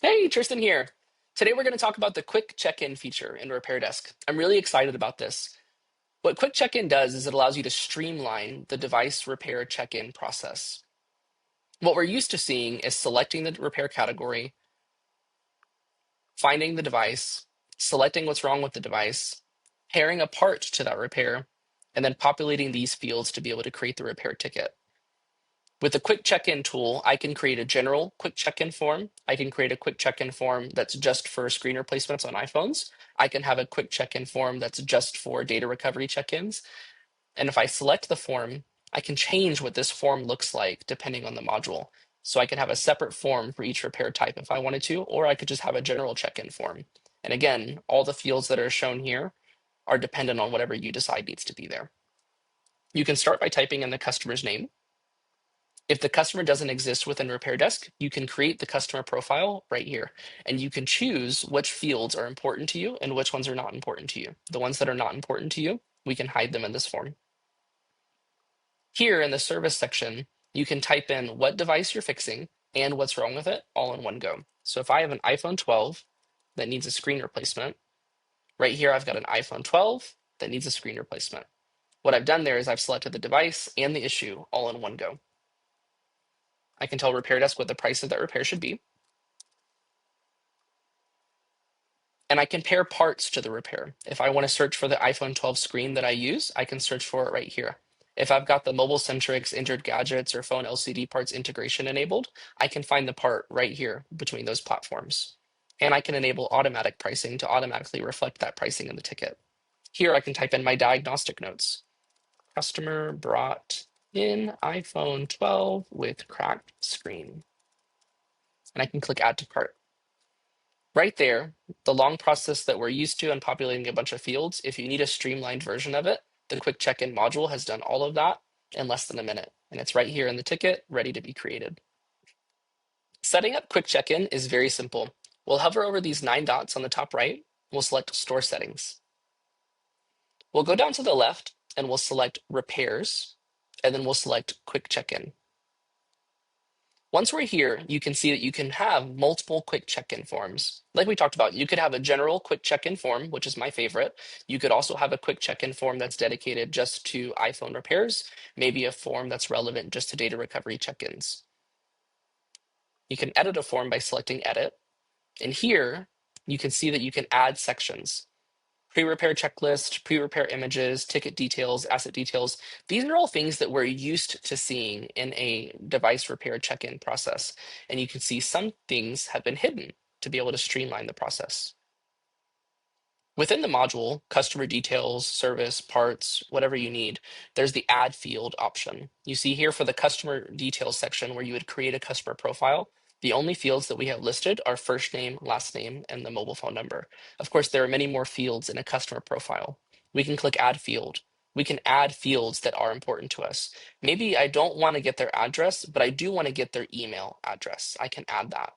Hey, Tristan here. Today we're going to talk about the quick check-in feature in RepairDesk. I'm really excited about this. What quick check-in does is it allows you to streamline the device repair check-in process. What we're used to seeing is selecting the repair category, finding the device, selecting what's wrong with the device, pairing a part to that repair, and then populating these fields to be able to create the repair ticket. With the quick check-in tool, I can create a general quick check-in form. I can create a quick check-in form that's just for screen replacements on iPhones. I can have a quick check-in form that's just for data recovery check-ins. And if I select the form, I can change what this form looks like depending on the module. So I can have a separate form for each repair type if I wanted to, or I could just have a general check-in form. And again, all the fields that are shown here are dependent on whatever you decide needs to be there. You can start by typing in the customer's name. If the customer doesn't exist within RepairDesk, you can create the customer profile right here, and you can choose which fields are important to you and which ones are not important to you. The ones that are not important to you, we can hide them in this form. Here in the service section, you can type in what device you're fixing and what's wrong with it all in one go. So if I have an iPhone 12 that needs a screen replacement, right here I've got an iPhone 12 that needs a screen replacement. What I've done there is I've selected the device and the issue all in one go. I can tell RepairDesk what the price of that repair should be. And I can pair parts to the repair. If I want to search for the iPhone 12 screen that I use, I can search for it right here. If I've got the mobile-centrics, injured gadgets, or phone LCD parts integration enabled, I can find the part right here between those platforms. And I can enable automatic pricing to automatically reflect that pricing in the ticket. Here I can type in my diagnostic notes. Customer brought in iPhone 12 with cracked screen. And I can click Add to Cart. Right there, the long process that we're used to in populating a bunch of fields, if you need a streamlined version of it, the quick check-in module has done all of that in less than a minute. And it's right here in the ticket, ready to be created. Setting up quick check-in is very simple. We'll hover over these 9 dots on the top right. We'll select Store Settings. We'll go down to the left and we'll select Repairs, and then we'll select Quick Check-in. Once we're here, you can see that you can have multiple quick check-in forms. Like we talked about, you could have a general quick check-in form, which is my favorite. You could also have a quick check-in form that's dedicated just to iPhone repairs, maybe a form that's relevant just to data recovery check-ins. You can edit a form by selecting Edit. And here, you can see that you can add sections. Pre-repair checklist, pre-repair images, ticket details, asset details. These are all things that we're used to seeing in a device repair check-in process. And you can see some things have been hidden to be able to streamline the process. Within the module, customer details, service, parts, whatever you need, there's the add field option. You see here for the customer details section where you would create a customer profile, the only fields that we have listed are first name, last name, and the mobile phone number. Of course, there are many more fields in a customer profile. We can click add field. We can add fields that are important to us. Maybe I don't want to get their address, but I do want to get their email address. I can add that.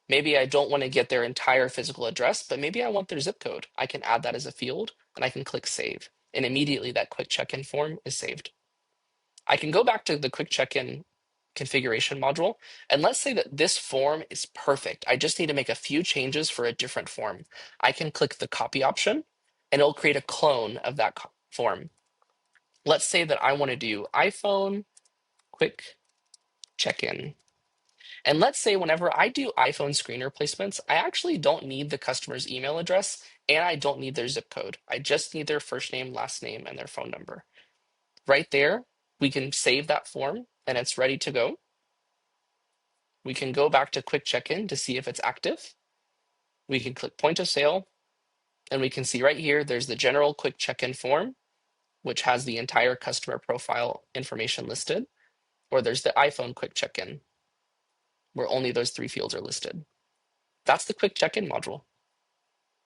Maybe I don't want to get their entire physical address, but maybe I want their zip code. I can add that as a field and I can click save. And immediately that quick check-in form is saved. I can go back to the quick check-in configuration module. And let's say that this form is perfect. I just need to make a few changes for a different form. I can click the copy option and it'll create a clone of that form. Let's say that I want to do iPhone quick check-in. And let's say whenever I do iPhone screen replacements, I actually don't need the customer's email address and I don't need their zip code. I just need their first name, last name, and their phone number. Right there, we can save that form and it's ready to go. We can go back to quick check-in to see if it's active. We can click point of sale and we can see right here, there's the general quick check-in form, which has the entire customer profile information listed, or there's the iPhone quick check-in, where only those 3 fields are listed. That's the quick check-in module.